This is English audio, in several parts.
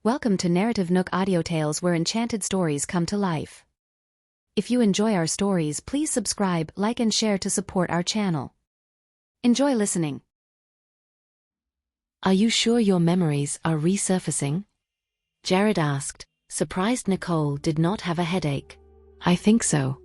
Welcome to NarrativeNook audio tales where enchanted stories come to life. If you enjoy our stories, please subscribe, like and share to support our channel. Enjoy listening. Are you sure your memories are resurfacing? Jared asked, surprised Nicole did not have a headache. I think so.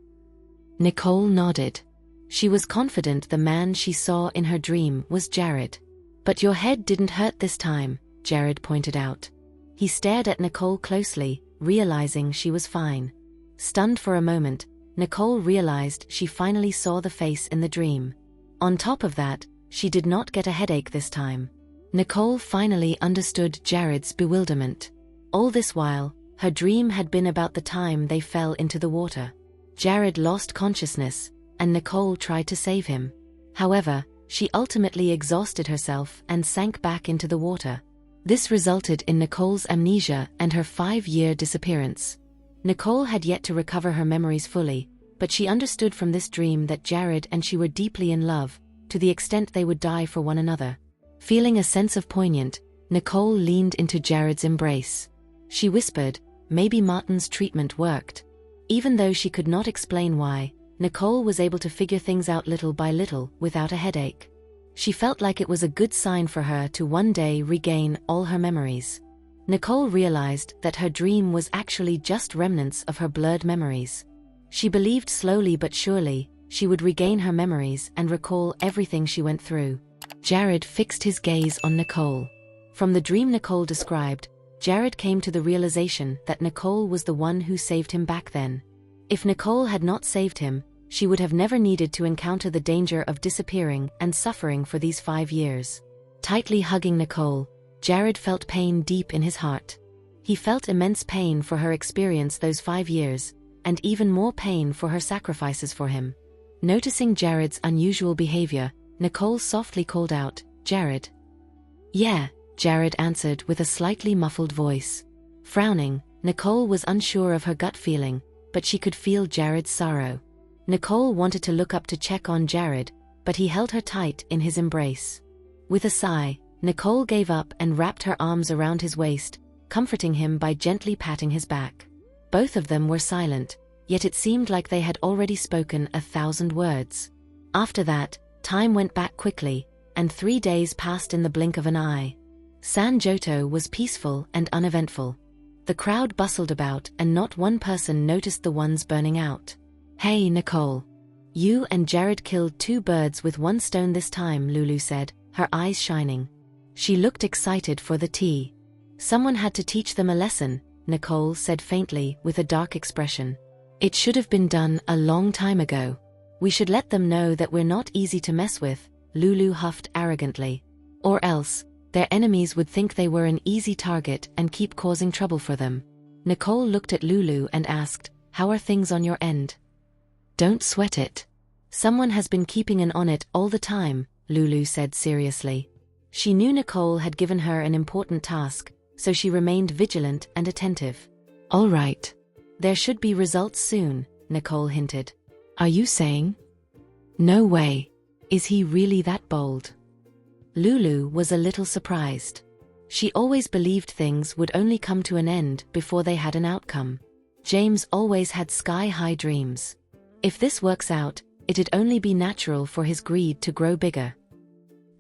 Nicole nodded. She was confident the man she saw in her dream was Jared. But your head didn't hurt this time, Jared pointed out. He stared at Nicole closely, realizing she was fine. Stunned for a moment, Nicole realized she finally saw the face in the dream. On top of that, she did not get a headache this time. Nicole finally understood Jared's bewilderment. All this while, her dream had been about the time they fell into the water. Jared lost consciousness, and Nicole tried to save him. However, she ultimately exhausted herself and sank back into the water. This resulted in Nicole's amnesia and her 5-year disappearance. Nicole had yet to recover her memories fully, but she understood from this dream that Jared and she were deeply in love, to the extent they would die for one another. Feeling a sense of poignant, Nicole leaned into Jared's embrace. She whispered, maybe Martin's treatment worked. Even though she could not explain why, Nicole was able to figure things out little by little without a headache. She felt like it was a good sign for her to one day regain all her memories. Nicole realized that her dream was actually just remnants of her blurred memories. She believed slowly but surely she would regain her memories and recall everything she went through. Jared fixed his gaze on Nicole. From the dream Nicole described, Jared came to the realization that Nicole was the one who saved him back then. If Nicole had not saved him, she would have never needed to encounter the danger of disappearing and suffering for these 5 years. Tightly hugging Nicole, Jared felt pain deep in his heart. He felt immense pain for her experience those 5 years, and even more pain for her sacrifices for him. Noticing Jared's unusual behavior, Nicole softly called out, "Jared." "Yeah," Jared answered with a slightly muffled voice. Frowning, Nicole was unsure of her gut feeling, but she could feel Jared's sorrow. Nicole wanted to look up to check on Jared, but he held her tight in his embrace. With a sigh, Nicole gave up and wrapped her arms around his waist, comforting him by gently patting his back. Both of them were silent, yet it seemed like they had already spoken 1,000 words. After that, time went back quickly, and 3 days passed in the blink of an eye. San Giotto was peaceful and uneventful. The crowd bustled about and not one person noticed the ones burning out. "Hey Nicole. You and Jared killed 2 birds with 1 stone this time," Lulu said, her eyes shining. She looked excited for the tea. "Someone had to teach them a lesson," Nicole said faintly with a dark expression. "It should have been done a long time ago. We should let them know that we're not easy to mess with," Lulu huffed arrogantly. "Or else, their enemies would think they were an easy target and keep causing trouble for them." Nicole looked at Lulu and asked, "How are things on your end?" "Don't sweat it. Someone has been keeping an eye on it all the time," Lulu said seriously. She knew Nicole had given her an important task, so she remained vigilant and attentive. "All right. There should be results soon," Nicole hinted. "Are you saying?" "No way. Is he really that bold?" Lulu was a little surprised. She always believed things would only come to an end before they had an outcome. James always had sky-high dreams. If this works out, it'd only be natural for his greed to grow bigger.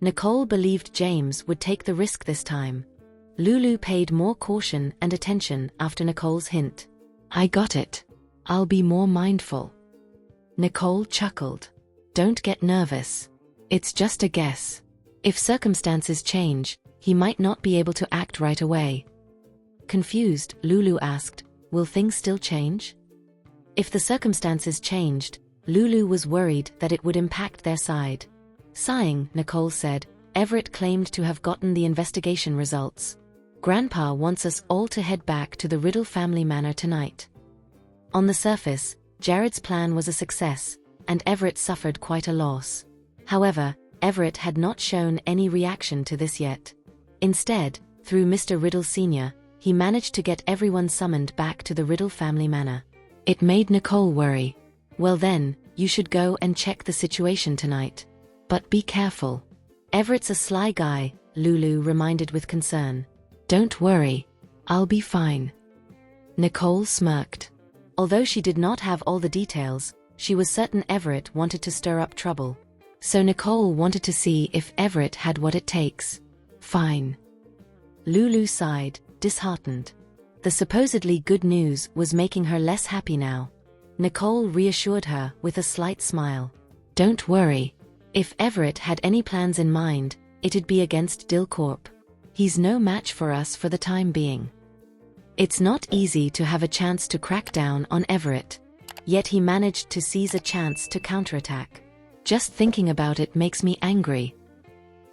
Nicole believed James would take the risk this time. Lulu paid more caution and attention after Nicole's hint. "I got it. I'll be more mindful." Nicole chuckled. "Don't get nervous. It's just a guess. If circumstances change, he might not be able to act right away." Confused, Lulu asked, "Will things still change?" If the circumstances changed, Lulu was worried that it would impact their side. Sighing, Nicole said, "Everett claimed to have gotten the investigation results. Grandpa wants us all to head back to the Riddle family manor tonight." On the surface, Jared's plan was a success, and Everett suffered quite a loss. However, Everett had not shown any reaction to this yet. Instead, through Mr. Riddle Sr., he managed to get everyone summoned back to the Riddle family manor. It made Nicole worry. "Well then, you should go and check the situation tonight. But be careful. Everett's a sly guy," Lulu reminded with concern. "Don't worry. I'll be fine. Nicole smirked. Although she did not have all the details, she was certain Everett wanted to stir up trouble. So Nicole wanted to see if Everett had what it takes. Fine. Lulu sighed, disheartened. The supposedly good news was making her less happy now. Nicole reassured her with a slight smile. Don't worry. If Everett had any plans in mind, it'd be against Dill Corp. He's no match for us for the time being. It's not easy to have a chance to crack down on Everett. Yet he managed to seize a chance to counterattack. Just thinking about it makes me angry.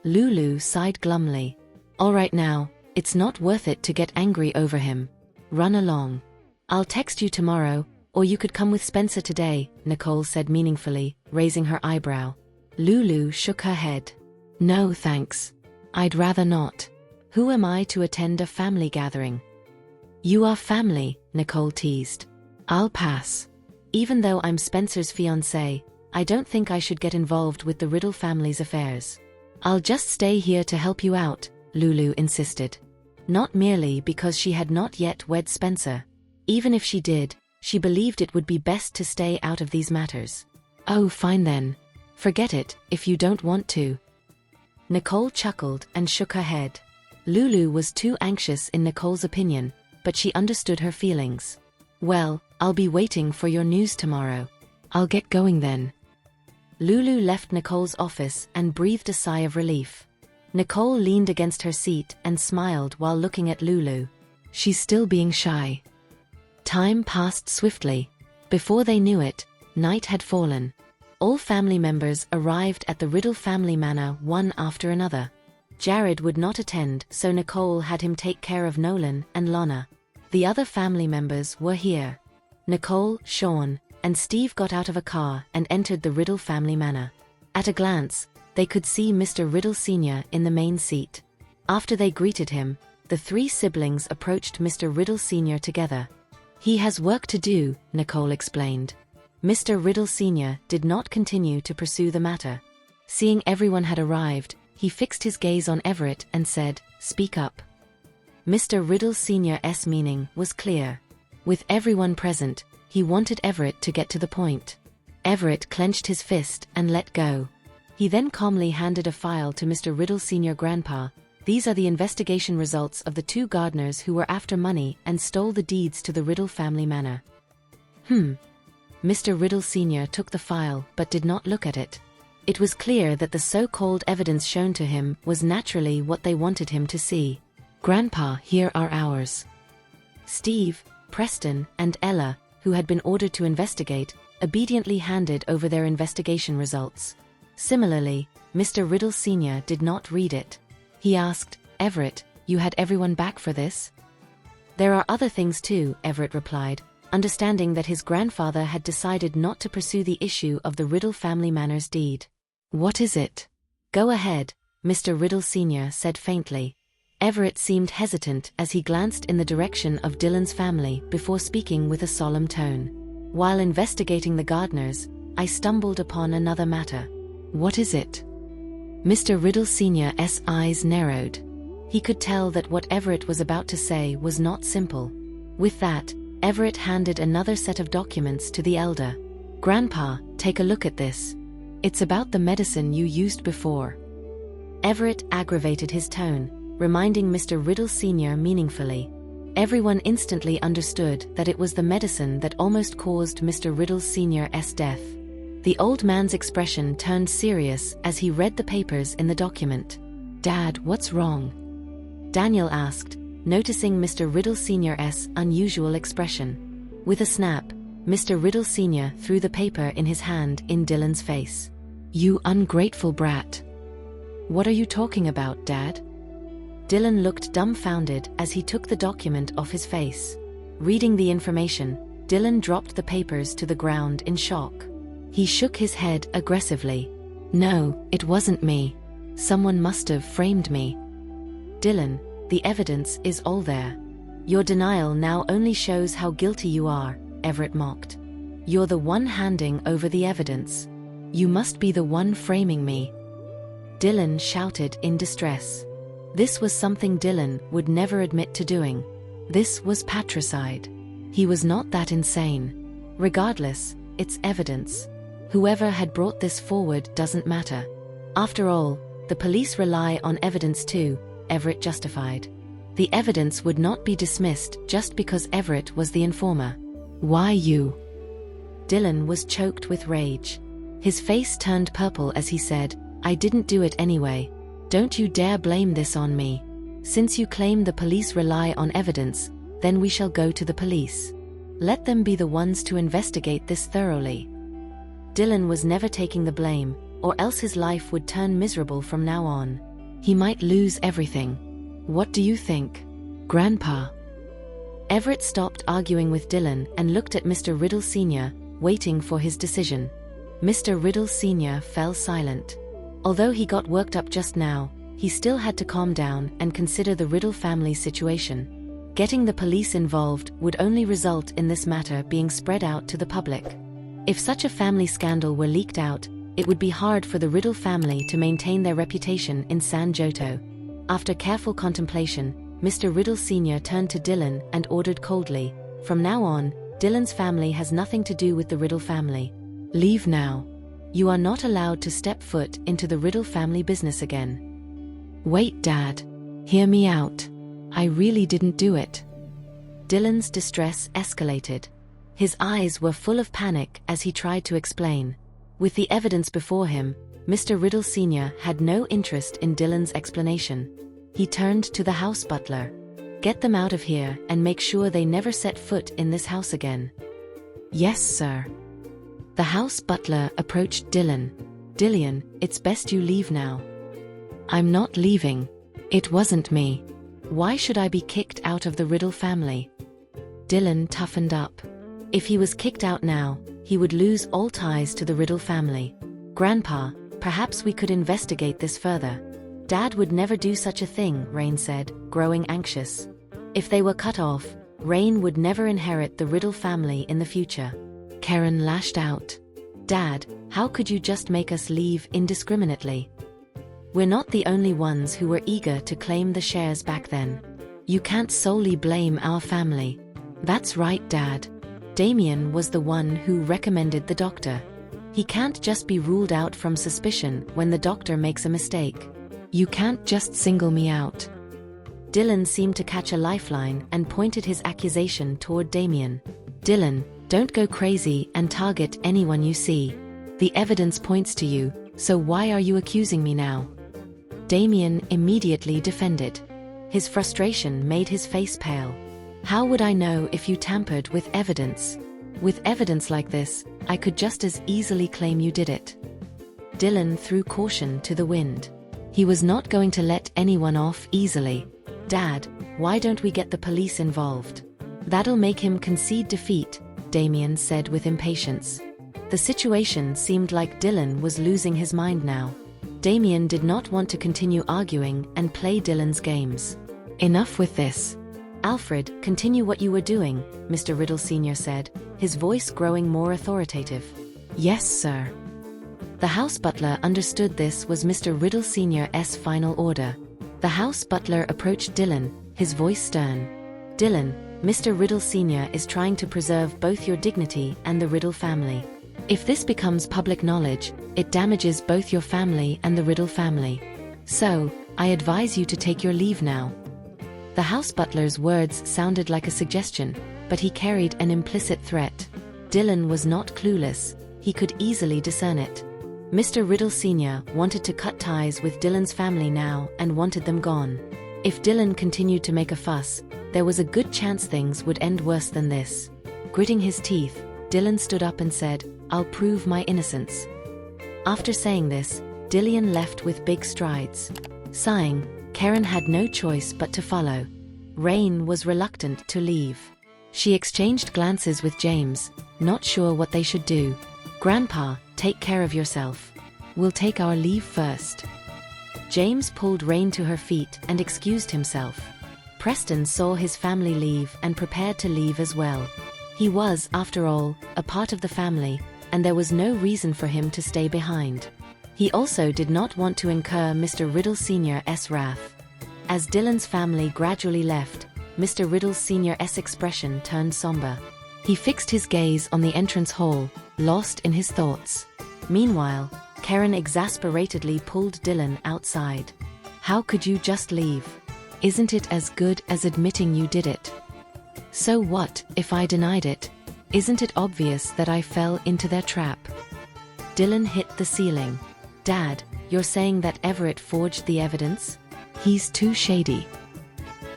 Lulu sighed glumly. All right now, it's not worth it to get angry over him. Run along. I'll text you tomorrow, or you could come with Spencer today, Nicole said meaningfully, raising her eyebrow. Lulu shook her head. No thanks. I'd rather not. Who am I to attend a family gathering? You are family, Nicole teased. I'll pass. Even though I'm Spencer's fiancée, I don't think I should get involved with the Riddle family's affairs. I'll just stay here to help you out, Lulu insisted. Not merely because she had not yet wed Spencer. Even if she did, she believed it would be best to stay out of these matters. Oh, fine then. Forget it, if you don't want to. Nicole chuckled and shook her head. Lulu was too anxious in Nicole's opinion, but she understood her feelings. Well, I'll be waiting for your news tomorrow. I'll get going then. Lulu left Nicole's office and breathed a sigh of relief. Nicole leaned against her seat and smiled while looking at Lulu. She's still being shy. Time passed swiftly. Before they knew it, night had fallen. All family members arrived at the Riddle family manor one after another. Jared would not attend, so Nicole had him take care of Nolan and Lana. The other family members were here. Nicole, Sean, and Steve got out of a car and entered the Riddle family manor. At a glance, they could see Mr. Riddle Sr. in the main seat. After they greeted him, the three siblings approached Mr. Riddle Sr. together. He has work to do, Nicole explained. Mr. Riddle Sr. did not continue to pursue the matter. Seeing everyone had arrived, he fixed his gaze on Everett and said, "Speak up." Mr. Riddle Sr.'s meaning was clear. With everyone present, he wanted Everett to get to the point. Everett clenched his fist and let go. He then calmly handed a file to Mr. Riddle Sr. Grandpa. These are the investigation results of the two gardeners who were after money and stole the deeds to the Riddle family manor. Mr. Riddle Sr. took the file but did not look at it. It was clear that the so-called evidence shown to him was naturally what they wanted him to see. Grandpa, here are ours. Steve, Preston, and Ella, who had been ordered to investigate, obediently handed over their investigation results. Similarly, Mr. Riddle Sr. did not read it. He asked, "Everett, you had everyone back for this?" "There are other things too," Everett replied, understanding that his grandfather had decided not to pursue the issue of the Riddle family manor's deed. "What is it?" "Go ahead," Mr. Riddle Sr. said faintly. Everett seemed hesitant as he glanced in the direction of Dylan's family before speaking with a solemn tone. "While investigating the gardeners, I stumbled upon another matter." "What is it?" Mr. Riddle Sr.'s eyes narrowed. He could tell that what Everett was about to say was not simple. With that, Everett handed another set of documents to the elder. "Grandpa, take a look at this. It's about the medicine you used before." Everett aggravated his tone, reminding Mr. Riddle Sr. meaningfully. Everyone instantly understood that it was the medicine that almost caused Mr. Riddle Sr.'s death. The old man's expression turned serious as he read the papers in the document. "Dad, what's wrong?" Daniel asked, noticing Mr. Riddle Sr.'s unusual expression. With a snap, Mr. Riddle Sr. threw the paper in his hand in Dylan's face. "You ungrateful brat. What are you talking about, Dad?" Dylan looked dumbfounded as he took the document off his face. Reading the information, Dylan dropped the papers to the ground in shock. He shook his head aggressively. "No, it wasn't me. Someone must have framed me." "Dylan, the evidence is all there. Your denial now only shows how guilty you are," Everett mocked. "You're the one handing over the evidence. You must be the one framing me." Dylan shouted in distress. This was something Dylan would never admit to doing. This was patricide. He was not that insane. Regardless, it's evidence. Whoever had brought this forward doesn't matter. After all, the police rely on evidence too, Everett justified. The evidence would not be dismissed just because Everett was the informer. Why you? Dylan was choked with rage. His face turned purple as he said, I didn't do it anyway. Don't you dare blame this on me. Since you claim the police rely on evidence, then we shall go to the police. Let them be the ones to investigate this thoroughly. Dylan was never taking the blame, or else his life would turn miserable from now on. He might lose everything. What do you think, Grandpa? Everett stopped arguing with Dylan and looked at Mr. Riddle Sr., waiting for his decision. Mr. Riddle Sr. fell silent. Although he got worked up just now, he still had to calm down and consider the Riddle family's situation. Getting the police involved would only result in this matter being spread out to the public. If such a family scandal were leaked out, it would be hard for the Riddle family to maintain their reputation in San Joto. After careful contemplation, Mr. Riddle Sr. turned to Dylan and ordered coldly, from now on, Dylan's family has nothing to do with the Riddle family. Leave now. You are not allowed to step foot into the Riddle family business again. Wait, Dad. Hear me out. I really didn't do it. Dylan's distress escalated. His eyes were full of panic as he tried to explain. With the evidence before him, Mr. Riddle Sr. had no interest in Dylan's explanation. He turned to the house butler. Get them out of here and make sure they never set foot in this house again. Yes, sir. The house butler approached Dylan. Dylan, it's best you leave now. I'm not leaving. It wasn't me. Why should I be kicked out of the Riddle family? Dylan toughened up. If he was kicked out now, he would lose all ties to the Riddle family. Grandpa, perhaps we could investigate this further. Dad would never do such a thing, Rain said, growing anxious. If they were cut off, Rain would never inherit the Riddle family in the future. Karen lashed out. Dad, how could you just make us leave indiscriminately? We're not the only ones who were eager to claim the shares back then. You can't solely blame our family. That's right, Dad. Damien was the one who recommended the doctor. He can't just be ruled out from suspicion when the doctor makes a mistake. You can't just single me out. Dylan seemed to catch a lifeline and pointed his accusation toward Damien. Dylan, don't go crazy and target anyone you see. The evidence points to you, so why are you accusing me now? Damien immediately defended. His frustration made his face pale. How would I know if you tampered with evidence? With evidence like this, I could just as easily claim you did it. Dylan threw caution to the wind. He was not going to let anyone off easily. Dad, why don't we get the police involved? That'll make him concede defeat, Damien said with impatience. The situation seemed like Dylan was losing his mind now. Damien did not want to continue arguing and play Dylan's games. Enough with this. Alfred, continue what you were doing, Mr. Riddle Sr. said, his voice growing more authoritative. Yes, sir. The house butler understood this was Mr. Riddle Sr.'s final order. The house butler approached Dylan, his voice stern. Dylan, Mr. Riddle Sr. is trying to preserve both your dignity and the Riddle family. If this becomes public knowledge, it damages both your family and the Riddle family. So, I advise you to take your leave now. The house butler's words sounded like a suggestion, but he carried an implicit threat. Dylan was not clueless, he could easily discern it. Mr. Riddle Sr. wanted to cut ties with Dylan's family now and wanted them gone. If Dylan continued to make a fuss, there was a good chance things would end worse than this. Gritting his teeth, Dylan stood up and said, I'll prove my innocence. After saying this, Dylan left with big strides. Sighing, Karen had no choice but to follow. Rain was reluctant to leave. She exchanged glances with James, not sure what they should do. Grandpa, take care of yourself. We'll take our leave first. James pulled Rain to her feet and excused himself. Preston saw his family leave and prepared to leave as well. He was, after all, a part of the family, and there was no reason for him to stay behind. He also did not want to incur Mr. Riddle Sr.'s wrath. As Dylan's family gradually left, Mr. Riddle Sr.'s expression turned somber. He fixed his gaze on the entrance hall, lost in his thoughts. Meanwhile, Karen exasperatedly pulled Dylan outside. How could you just leave? Isn't it as good as admitting you did it? So what if I denied it? Isn't it obvious that I fell into their trap? Dylan hit the ceiling. Dad, you're saying that Everett forged the evidence? He's too shady.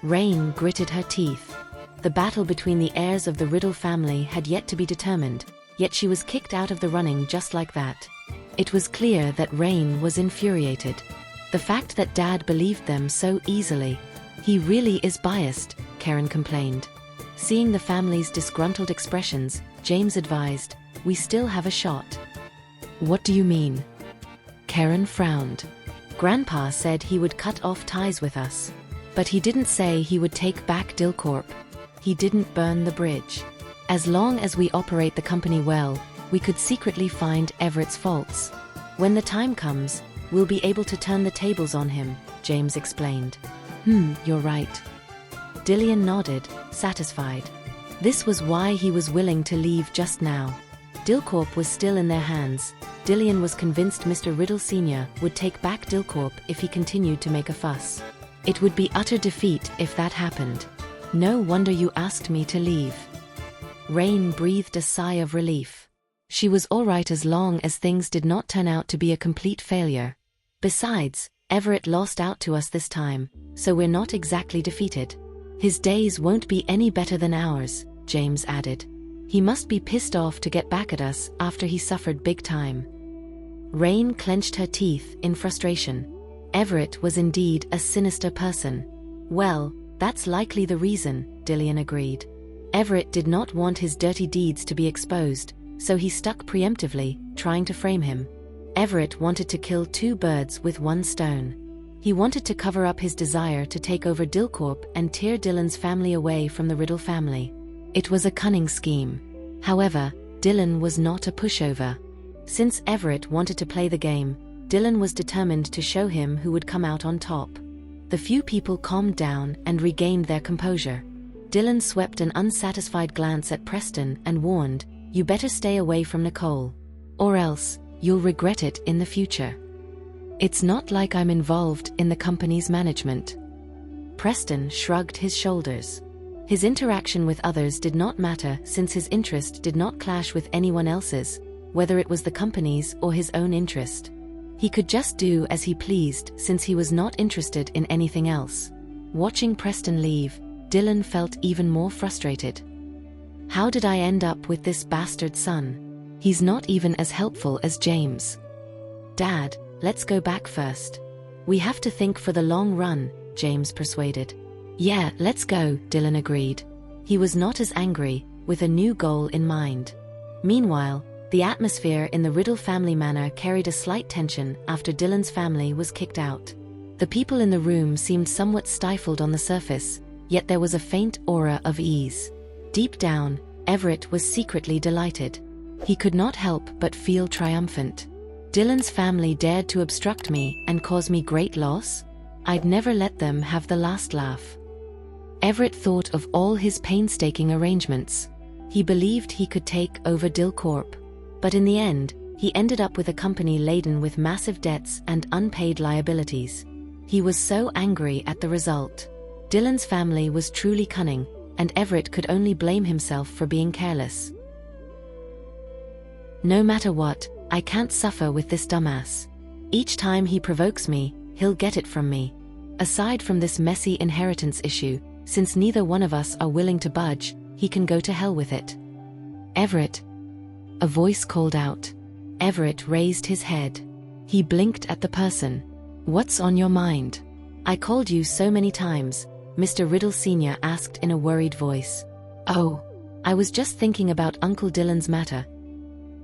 Rain gritted her teeth. The battle between the heirs of the Riddle family had yet to be determined, yet she was kicked out of the running just like that. It was clear that Rain was infuriated. The fact that Dad believed them so easily. He really is biased, Karen complained. Seeing the family's disgruntled expressions, James advised, we still have a shot. What do you mean? Karen frowned. Grandpa said he would cut off ties with us. But he didn't say he would take back Dillcorp. He didn't burn the bridge. As long as we operate the company well, we could secretly find Everett's faults. When the time comes, we'll be able to turn the tables on him, James explained. You're right. Dillian nodded, satisfied. This was why he was willing to leave just now. Dillcorp was still in their hands. Dillian was convinced Mr. Riddle Sr. would take back Dillcorp if he continued to make a fuss. It would be utter defeat if that happened. No wonder you asked me to leave. Rain breathed a sigh of relief. She was all right as long as things did not turn out to be a complete failure. Besides, Everett lost out to us this time, so we're not exactly defeated. His days won't be any better than ours, James added. He must be pissed off to get back at us after he suffered big time. Rain clenched her teeth in frustration. Everett was indeed a sinister person. Well, that's likely the reason, Dillian agreed. Everett did not want his dirty deeds to be exposed, so he stuck preemptively, trying to frame him. Everett wanted to kill two birds with one stone. He wanted to cover up his desire to take over Dillcorp and tear Dylan's family away from the Riddle family. It was a cunning scheme. However, Dylan was not a pushover. Since Everett wanted to play the game, Dylan was determined to show him who would come out on top. The few people calmed down and regained their composure. Dylan swept an unsatisfied glance at Preston and warned, you better stay away from Nicole. Or else, you'll regret it in the future. It's not like I'm involved in the company's management. Preston shrugged his shoulders. His interaction with others did not matter since his interest did not clash with anyone else's, whether it was the company's or his own interest. He could just do as he pleased since he was not interested in anything else. Watching Preston leave, Dylan felt even more frustrated. How did I end up with this bastard son? He's not even as helpful as James. Dad, let's go back first. We have to think for the long run, James persuaded. Yeah, let's go, Dylan agreed. He was not as angry, with a new goal in mind. Meanwhile, the atmosphere in the Riddle family manor carried a slight tension after Dylan's family was kicked out. The people in the room seemed somewhat stifled on the surface, yet there was a faint aura of ease. Deep down, Everett was secretly delighted. He could not help but feel triumphant. Dylan's family dared to obstruct me and cause me great loss? I'd never let them have the last laugh. Everett thought of all his painstaking arrangements. He believed he could take over Dillcorp. But in the end, he ended up with a company laden with massive debts and unpaid liabilities. He was so angry at the result. Dylan's family was truly cunning, and Everett could only blame himself for being careless. No matter what, I can't suffer with this dumbass. Each time he provokes me, he'll get it from me. Aside from this messy inheritance issue, since neither one of us are willing to budge, he can go to hell with it. Everett. A voice called out. Everett raised his head. He blinked at the person. What's on your mind? I called you so many times, Mr. Riddle Sr. asked in a worried voice. Oh, I was just thinking about Uncle Dylan's matter.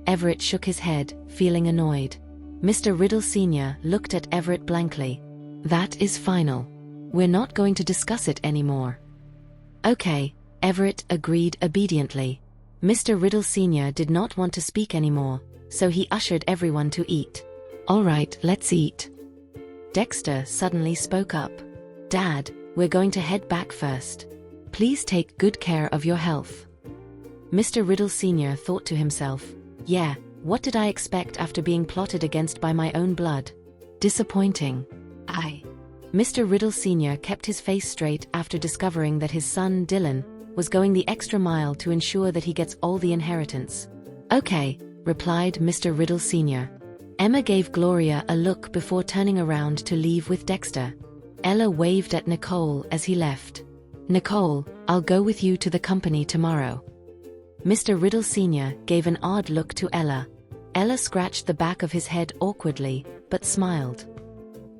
Everett shook his head, feeling annoyed. Mr. Riddle Sr. looked at Everett blankly. That is final. We're not going to discuss it anymore. Okay, Everett agreed obediently. Mr. Riddle Sr. did not want to speak anymore, so he ushered everyone to eat. All right, let's eat. Dexter suddenly spoke up. Dad, we're going to head back first. Please take good care of your health. Mr. Riddle Sr. thought to himself, yeah, what did I expect after being plotted against by my own blood? Disappointing. Mr. Riddle Sr. kept his face straight after discovering that his son, Dylan, was going the extra mile to ensure that he gets all the inheritance. Okay, replied Mr. Riddle Sr. Emma gave Gloria a look before turning around to leave with Dexter. Ella waved at Nicole as he left. Nicole, I'll go with you to the company tomorrow. Mr. Riddle Sr. gave an odd look to Ella. Ella scratched the back of his head awkwardly, but smiled.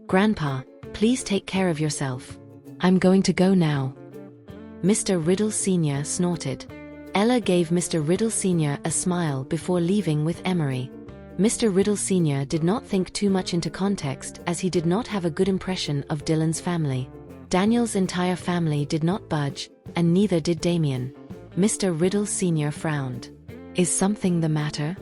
Grandpa, please take care of yourself. I'm going to go now. Mr. Riddle Sr. snorted. Ella gave Mr. Riddle Sr. a smile before leaving with Emery. Mr. Riddle Sr. did not think too much into context as he did not have a good impression of Dylan's family. Daniel's entire family did not budge, and neither did Damien. Mr. Riddle Sr. frowned. Is something the matter?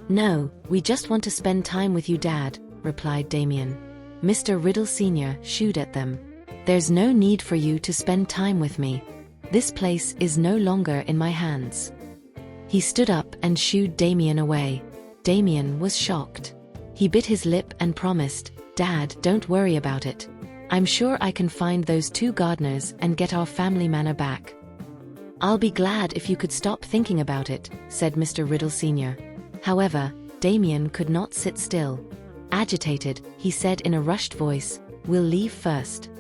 No, we just want to spend time with you, Dad, replied Damien. Mr. Riddle Sr. shooed at them. There's no need for you to spend time with me. This place is no longer in my hands. He stood up and shooed Damien away. Damien was shocked. He bit his lip and promised, Dad, don't worry about it. I'm sure I can find those 2 gardeners and get our family manor back. I'll be glad if you could stop thinking about it, said Mr. Riddle Sr. However, Damien could not sit still. Agitated, he said in a rushed voice, We'll leave first.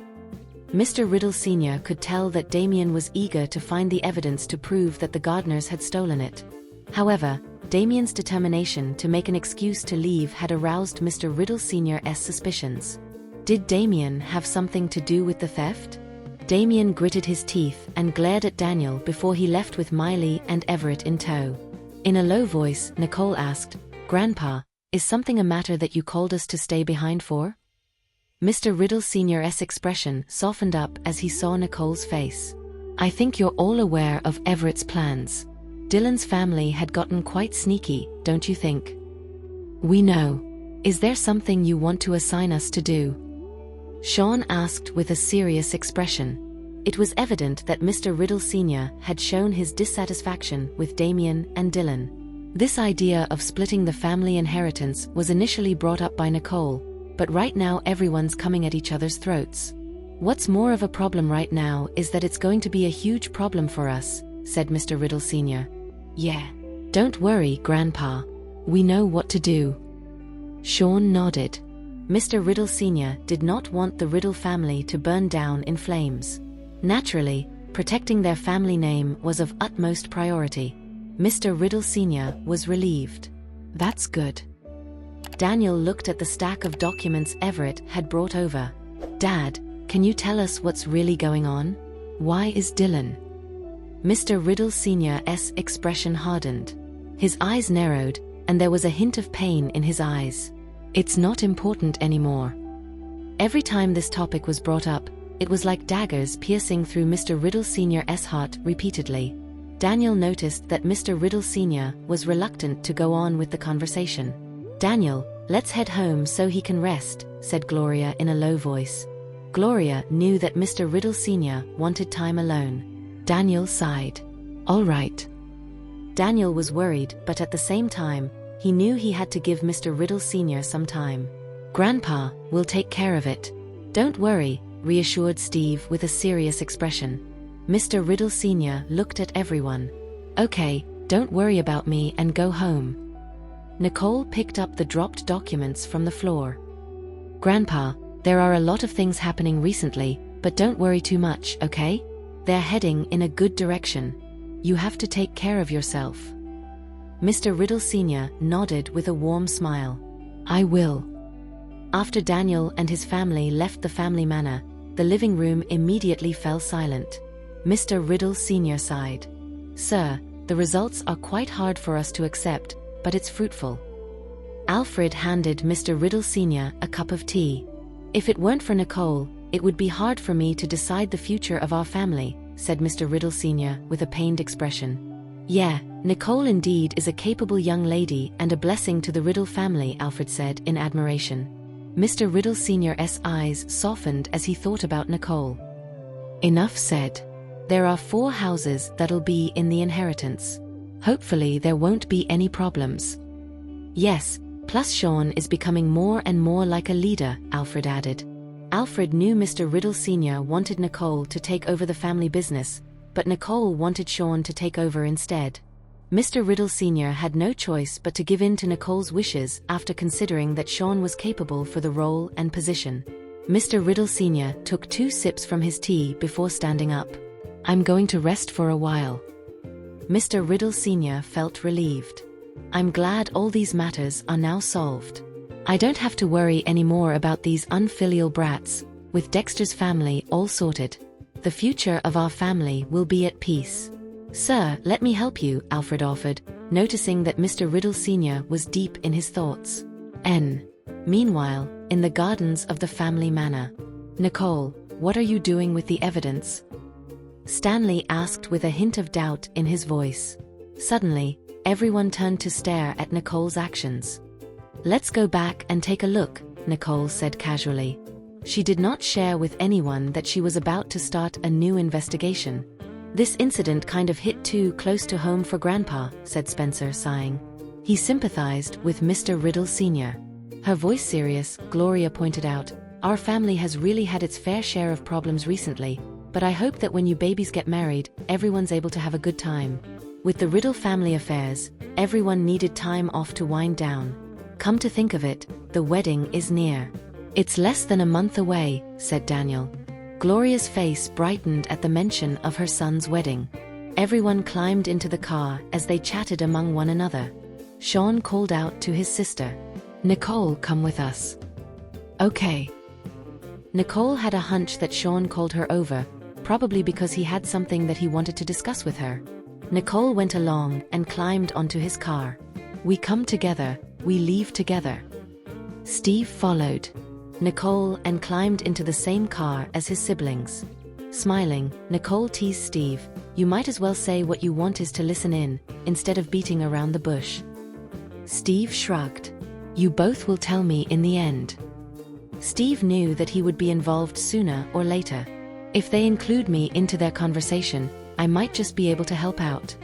Mr. Riddle Sr. could tell that Damien was eager to find the evidence to prove that the gardeners had stolen it. However, Damien's determination to make an excuse to leave had aroused Mr. Riddle Sr.'s suspicions. Did Damien have something to do with the theft? Damien gritted his teeth and glared at Daniel before he left with Miley and Everett in tow. In a low voice, Nicole asked, Grandpa, is something a matter that you called us to stay behind for? Mr. Riddle Sr.'s expression softened up as he saw Nicole's face. I think you're all aware of Everett's plans. Dylan's family had gotten quite sneaky, don't you think? We know. Is there something you want to assign us to do? Sean asked with a serious expression. It was evident that Mr. Riddle Sr. had shown his dissatisfaction with Damien and Dylan. This idea of splitting the family inheritance was initially brought up by Nicole, but right now everyone's coming at each other's throats. What's more of a problem right now is that it's going to be a huge problem for us, said Mr. Riddle Sr. Yeah. Don't worry, Grandpa. We know what to do. Sean nodded. Mr. Riddle Sr. did not want the Riddle family to burn down in flames. Naturally, protecting their family name was of utmost priority. Mr. Riddle Sr. was relieved. That's good. Daniel looked at the stack of documents Everett had brought over. Dad, can you tell us what's really going on? Why is Dylan? Mr. Riddle Sr.'s expression hardened. His eyes narrowed, and there was a hint of pain in his eyes. It's not important anymore. Every time this topic was brought up, it was like daggers piercing through Mr. Riddle Sr.'s heart repeatedly. Daniel noticed that Mr. Riddle Sr. was reluctant to go on with the conversation. Daniel, let's head home so he can rest, said Gloria in a low voice. Gloria knew that Mr. Riddle Sr. wanted time alone. Daniel sighed. All right. Daniel was worried, but at the same time, he knew he had to give Mr. Riddle Sr. some time. Grandpa, we'll take care of it. Don't worry, reassured Steve with a serious expression. Mr. Riddle Sr. looked at everyone. Okay, don't worry about me and go home. Nicole picked up the dropped documents from the floor. Grandpa, there are a lot of things happening recently, but don't worry too much, okay? They're heading in a good direction. You have to take care of yourself. Mr. Riddle Sr. nodded with a warm smile. I will. After Daniel and his family left the family manor, the living room immediately fell silent. Mr. Riddle Sr. sighed. Sir, the results are quite hard for us to accept, but it's fruitful. Alfred handed Mr. Riddle Sr. a cup of tea. If it weren't for Nicole, it would be hard for me to decide the future of our family, said Mr. Riddle Sr. with a pained expression. Yeah, Nicole indeed is a capable young lady and a blessing to the Riddle family, Alfred said in admiration. Mr. Riddle Sr.'s eyes softened as he thought about Nicole. Enough said. There are 4 houses that'll be in the inheritance. Hopefully there won't be any problems. Yes, plus Sean is becoming more and more like a leader, Alfred added. Alfred knew Mr. Riddle Sr. wanted Nicole to take over the family business, but Nicole wanted Sean to take over instead. Mr. Riddle Sr. had no choice but to give in to Nicole's wishes after considering that Sean was capable for the role and position. Mr. Riddle Sr. took 2 sips from his tea before standing up. "I'm going to rest for a while." Mr. Riddle Sr. felt relieved. "I'm glad all these matters are now solved. I don't have to worry anymore about these unfilial brats. With Dexter's family all sorted, the future of our family will be at peace." "Sir, let me help you," Alfred offered, noticing that Mr. Riddle Sr. was deep in his thoughts. Meanwhile, in the gardens of the family manor. "Nicole, what are you doing with the evidence?" Stanley asked with a hint of doubt in his voice. Suddenly, everyone turned to stare at Nicole's actions. "Let's go back and take a look," Nicole said casually. She did not share with anyone that she was about to start a new investigation. "This incident kind of hit too close to home for Grandpa," said Spencer, sighing. He sympathized with Mr. Riddle Sr. Her voice serious, Gloria pointed out, "Our family has really had its fair share of problems recently, but I hope that when you babies get married, everyone's able to have a good time. With the Riddle family affairs, everyone needed time off to wind down. Come to think of it, the wedding is near." "It's less than a month away," said Daniel. Gloria's face brightened at the mention of her son's wedding. Everyone climbed into the car as they chatted among one another. Sean called out to his sister, "Nicole, come with us." "Okay." Nicole had a hunch that Sean called her over, probably because he had something that he wanted to discuss with her. Nicole went along and climbed onto his car. "We come together, we leave together." Steve followed Nicole and climbed into the same car as his siblings. Smiling, Nicole teased Steve, "You might as well say what you want is to listen in, instead of beating around the bush." Steve shrugged. "You both will tell me in the end." Steve knew that he would be involved sooner or later. "If they include me into their conversation, I might just be able to help out."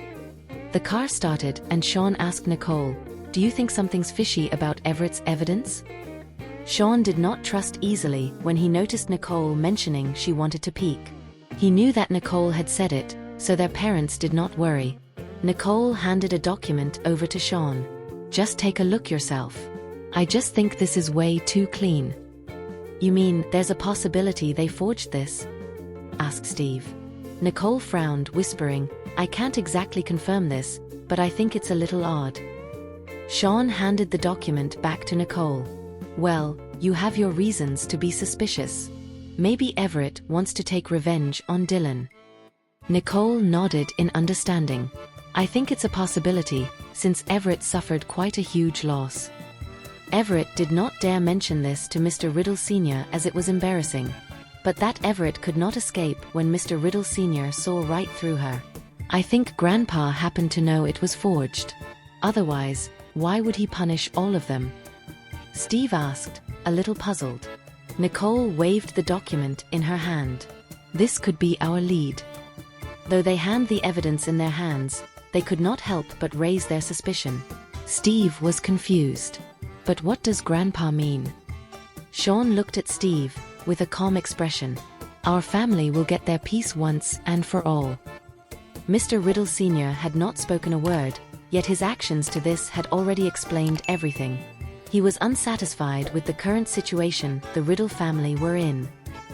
The car started and Sean asked Nicole, "Do you think something's fishy about Everett's evidence?" Sean did not trust easily when he noticed Nicole mentioning she wanted to peek. He knew that Nicole had said it, so their parents did not worry. Nicole handed a document over to Sean. "Just take a look yourself. I just think this is way too clean." "You mean there's a possibility they forged this?" asked Steve. Nicole frowned, whispering, "I can't exactly confirm this, but I think it's a little odd." Sean handed the document back to Nicole. "Well, you have your reasons to be suspicious. Maybe Everett wants to take revenge on Dylan." Nicole nodded in understanding. "I think it's a possibility, since Everett suffered quite a huge loss." Everett did not dare mention this to Mr. Riddle Sr. as it was embarrassing. But that Everett could not escape when Mr. Riddle Sr. saw right through her. "I think Grandpa happened to know it was forged. Otherwise, why would he punish all of them?" Steve asked, a little puzzled. Nicole waved the document in her hand. "This could be our lead." Though they had the evidence in their hands, they could not help but raise their suspicion. Steve was confused. "But what does Grandpa mean?" Sean looked at Steve, with a calm expression. "Our family will get their peace once and for all." Mr. Riddle Sr. had not spoken a word, yet his actions to this had already explained everything. He was unsatisfied with the current situation the Riddle family were in.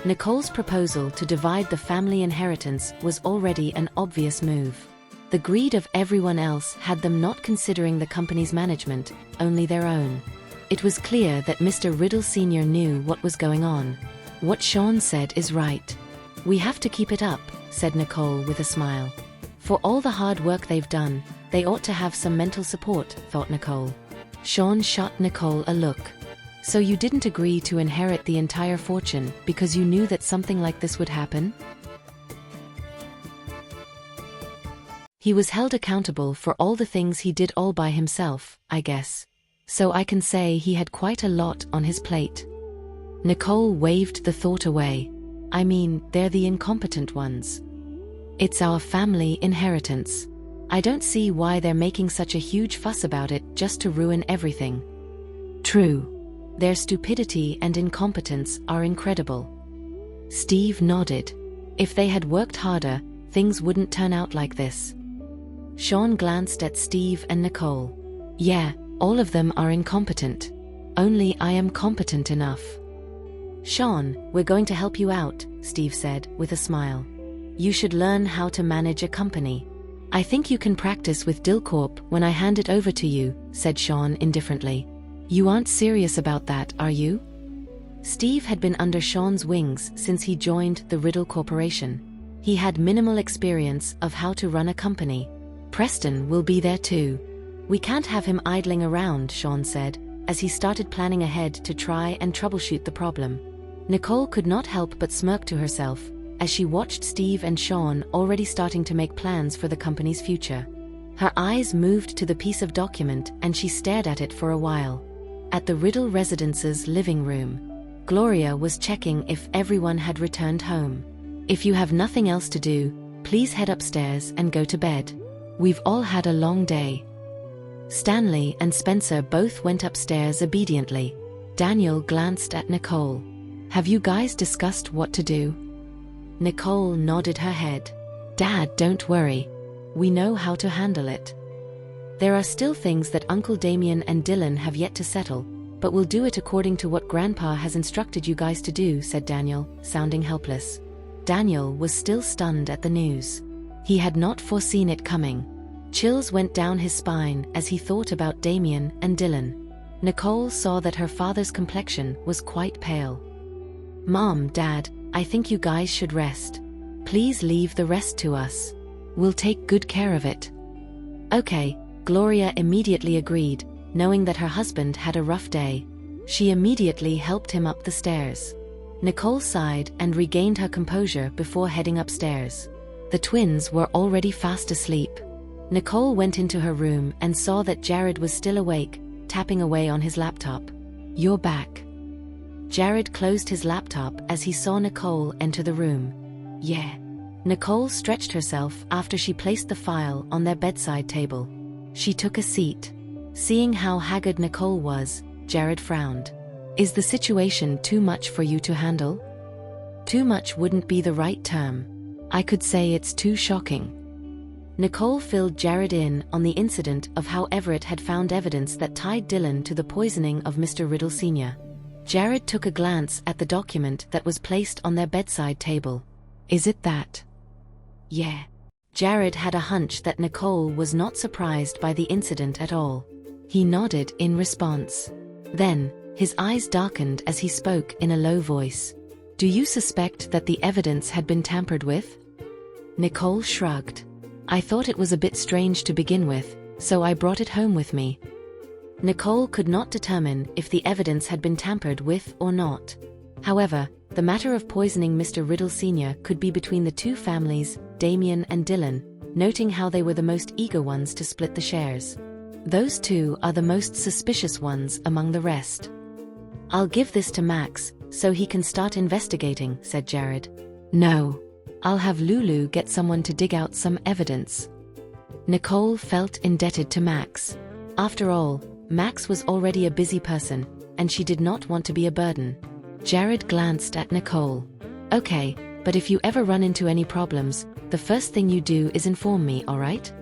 Nicole's proposal to divide the family inheritance was already an obvious move. The greed of everyone else had them not considering the company's management, only their own. It was clear that Mr. Riddle Sr. knew what was going on. "What Sean said is right. We have to keep it up," said Nicole with a smile. "For all the hard work they've done, they ought to have some mental support," thought Nicole. Sean shot Nicole a look. "So you didn't agree to inherit the entire fortune because you knew that something like this would happen?" "He was held accountable for all the things he did all by himself, I guess. So I can say he had quite a lot on his plate." Nicole waved the thought away. "I mean, they're the incompetent ones." It's our family inheritance. I don't see why they're making such a huge fuss about it just to ruin everything. True. Their stupidity and incompetence are incredible. Steve nodded. If they had worked harder, things wouldn't turn out like this. Sean glanced at Steve and Nicole. Yeah, all of them are incompetent. Only I am competent enough. Sean, we're going to help you out, Steve said, with a smile. You should learn how to manage a company. I think you can practice with Dillcorp when I hand it over to you, said Sean indifferently. You aren't serious about that, are you? Steve had been under Sean's wings since he joined the Riddle Corporation. He had minimal experience of how to run a company. Preston will be there too. We can't have him idling around, Sean said, as he started planning ahead to try and troubleshoot the problem. Nicole could not help but smirk to herself as she watched Steve and Sean already starting to make plans for the company's future. Her eyes moved to the piece of document and she stared at it for a while. At the Riddle residence's living room, Gloria was checking if everyone had returned home. If you have nothing else to do, please head upstairs and go to bed. We've all had a long day. Stanley and Spencer both went upstairs obediently. Daniel glanced at Nicole. Have you guys discussed what to do? Nicole nodded her head. Dad, don't worry. We know how to handle it. There are still things that Uncle Damien and Dylan have yet to settle, but we'll do it according to what Grandpa has instructed you guys to do, said Daniel, sounding helpless. Daniel was still stunned at the news. He had not foreseen it coming. Chills went down his spine as he thought about Damien and Dylan. Nicole saw that her father's complexion was quite pale. Mom, Dad, I think you guys should rest. Please leave the rest to us. We'll take good care of it. Okay, Gloria immediately agreed, knowing that her husband had a rough day. She immediately helped him up the stairs. Nicole sighed and regained her composure before heading upstairs. The twins were already fast asleep. Nicole went into her room and saw that Jared was still awake, tapping away on his laptop. You're back. Jared closed his laptop as he saw Nicole enter the room. Yeah. Nicole stretched herself after she placed the file on their bedside table. She took a seat. Seeing how haggard Nicole was, Jared frowned. Is the situation too much for you to handle? Too much wouldn't be the right term. I could say it's too shocking. Nicole filled Jared in on the incident of how Everett had found evidence that tied Dylan to the poisoning of Mr. Riddle Sr. Jared took a glance at the document that was placed on their bedside table. Is it that? Yeah. Jared had a hunch that Nicole was not surprised by the incident at all. He nodded in response. Then, his eyes darkened as he spoke in a low voice. Do you suspect that the evidence had been tampered with? Nicole shrugged. I thought it was a bit strange to begin with, so I brought it home with me. Nicole could not determine if the evidence had been tampered with or not. However, the matter of poisoning Mr. Riddle Sr. could be between the two families, Damien and Dylan, noting how they were the most eager ones to split the shares. Those two are the most suspicious ones among the rest. I'll give this to Max, so he can start investigating, said Jared. No. I'll have Lulu get someone to dig out some evidence. Nicole felt indebted to Max. After all, Max was already a busy person, and she did not want to be a burden. Jared glanced at Nicole. Okay, but if you ever run into any problems, the first thing you do is inform me, alright?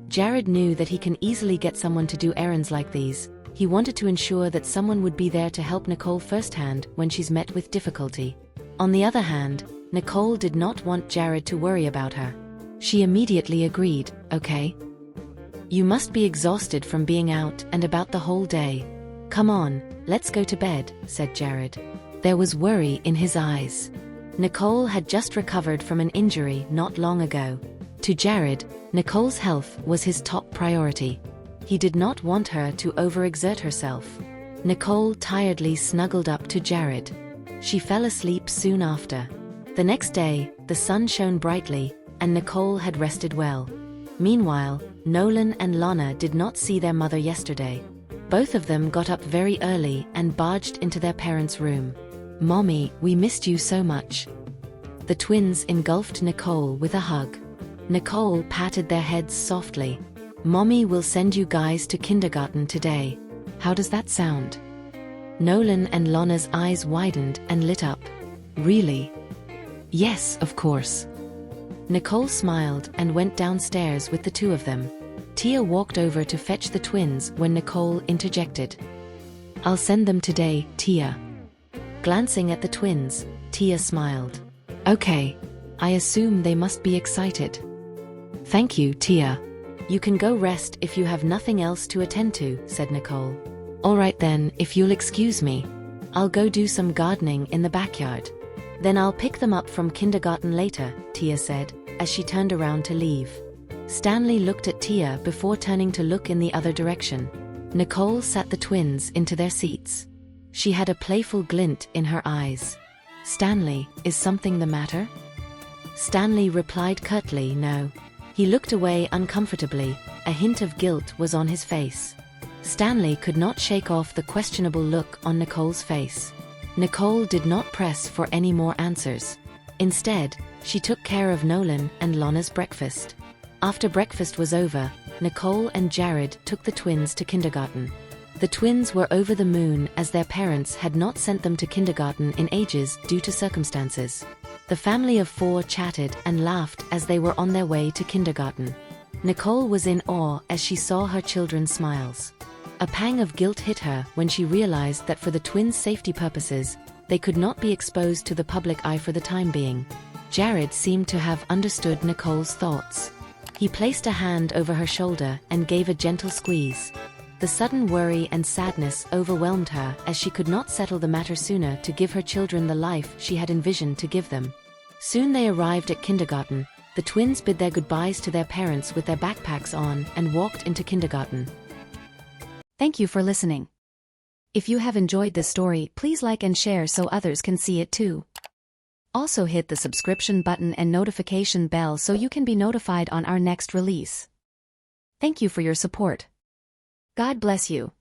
Jared knew that he can easily get someone to do errands like these. He wanted to ensure that someone would be there to help Nicole firsthand when she's met with difficulty. On the other hand, Nicole did not want Jared to worry about her. She immediately agreed, okay? You must be exhausted from being out and about the whole day. Come on, let's go to bed, said Jared. There was worry in his eyes. Nicole had just recovered from an injury not long ago. To Jared, Nicole's health was his top priority. He did not want her to overexert herself. Nicole tiredly snuggled up to Jared. She fell asleep soon after. The next day, the sun shone brightly, and Nicole had rested well. Meanwhile, Nolan and Lana did not see their mother yesterday. Both of them got up very early and barged into their parents' room. Mommy, we missed you so much. The twins engulfed Nicole with a hug. Nicole patted their heads softly. "Mommy will send you guys to kindergarten today. How does that sound?" Nolan and Lonna's eyes widened and lit up. "Really?" "Yes, of course." Nicole smiled and went downstairs with the two of them. Tia walked over to fetch the twins when Nicole interjected. "I'll send them today, Tia." Glancing at the twins, Tia smiled. "Okay. I assume they must be excited." "Thank you, Tia. You can go rest if you have nothing else to attend to," said Nicole. "All right then, if you'll excuse me. I'll go do some gardening in the backyard. Then I'll pick them up from kindergarten later," Tia said, as she turned around to leave. Stanley looked at Tia before turning to look in the other direction. Nicole sat the twins into their seats. She had a playful glint in her eyes. "Stanley, is something the matter?" Stanley replied curtly, "No." He looked away uncomfortably. A hint of guilt was on his face. Stanley could not shake off the questionable look on Nicole's face. Nicole did not press for any more answers. Instead, she took care of Nolan and Lonna's breakfast. After breakfast was over, Nicole and Jared took the twins to kindergarten. The twins were over the moon as their parents had not sent them to kindergarten in ages due to circumstances. The family of four chatted and laughed as they were on their way to kindergarten. Nicole was in awe as she saw her children's smiles. A pang of guilt hit her when she realized that for the twins' safety purposes, they could not be exposed to the public eye for the time being. Jared seemed to have understood Nicole's thoughts. He placed a hand over her shoulder and gave a gentle squeeze. The sudden worry and sadness overwhelmed her as she could not settle the matter sooner to give her children the life she had envisioned to give them. Soon they arrived at kindergarten. The twins bid their goodbyes to their parents with their backpacks on and walked into kindergarten. Thank you for listening. If you have enjoyed this story, please like and share so others can see it too. Also hit the subscription button and notification bell so you can be notified on our next release. Thank you for your support. God bless you.